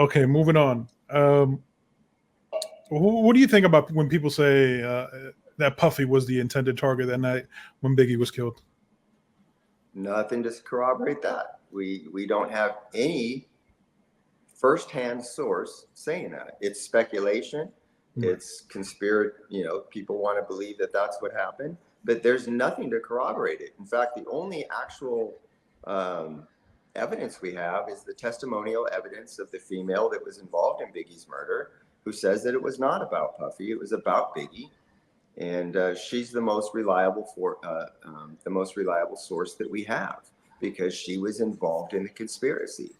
Okay, moving on. What do you think about when people say that Puffy was the intended target that night when Biggie was killed? Nothing to corroborate that. We don't have any firsthand source saying that. It's speculation. It's conspiracy. People want to believe that that's what happened, but there's nothing to corroborate it. In fact, the only actual evidence we have is the testimonial evidence of the female that was involved in Biggie's murder, who says that it was not about Puffy, it was about Biggie, and she's the most reliable source that we have because she was involved in the conspiracy,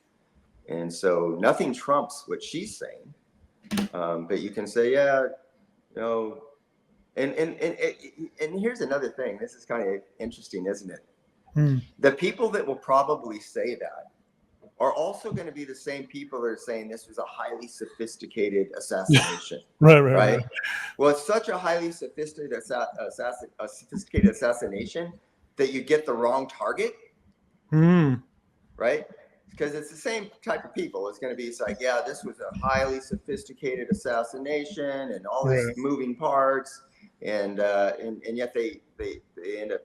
and so nothing trumps what she's saying. But you can say, yeah, and here's another thing. This is kind of interesting, isn't it? The people that will probably say that are also going to be the same people that are saying this was a highly sophisticated assassination. Right. Well, it's such a highly sophisticated assassination that you get the wrong target. Right? Because it's the same type of people. It's going to be, it's like, yeah, this was a highly sophisticated assassination and all these moving parts, and yet they end up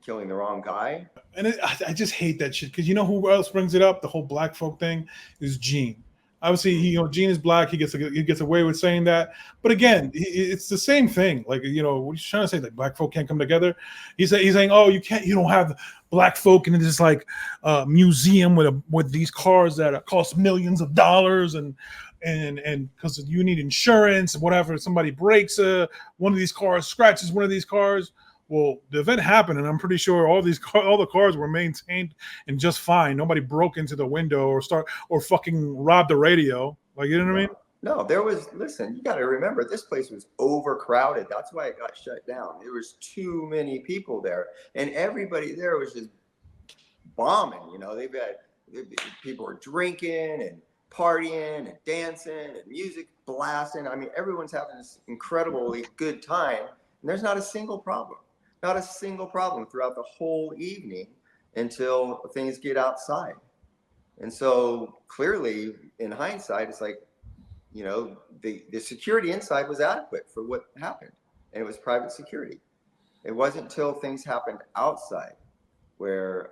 killing the wrong guy. And I just hate that shit because you know who else brings it up? The whole black folk thing is Gene. Obviously, Gene is black. He gets away with saying that. But again, it's the same thing. Like, what he's trying to say, like black folk can't come together. He's saying, oh, you don't have black folk in this like museum with these cars that cost millions of dollars and because you need insurance, whatever. Somebody breaks one of these cars, scratches one of these cars. Well, the event happened, and I'm pretty sure all the cars were maintained and just fine. Nobody broke into the window or fucking robbed the radio. Like, you know what I mean? No, listen, you got to remember, this place was overcrowded. That's why it got shut down. There was too many people there, and everybody there was just bombing. People were drinking and partying and dancing and music blasting. I mean, everyone's having this incredibly good time, and there's not a single problem. Not a single problem throughout the whole evening until things get outside. And so clearly, in hindsight, it's like, the security inside was adequate for what happened. And it was private security. It wasn't until things happened outside where,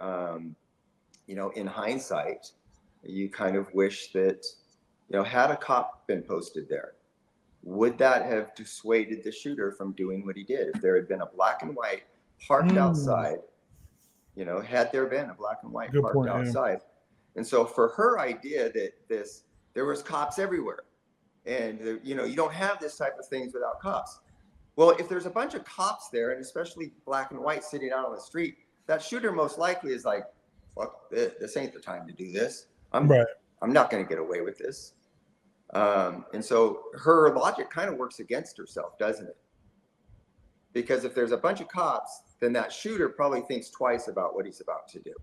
in hindsight, you kind of wish that, had a cop been posted there, would that have dissuaded the shooter from doing what he did? If there had been a black and white parked outside, had there been a black and white parked outside. And so for her idea that there was cops everywhere and, you don't have this type of things without cops. Well, if there's a bunch of cops there, and especially black and white sitting out on the street, that shooter most likely is like, fuck, this ain't the time to do this. I'm not going to get away with this. And so her logic kind of works against herself, doesn't it? Because if there's a bunch of cops, then that shooter probably thinks twice about what he's about to do.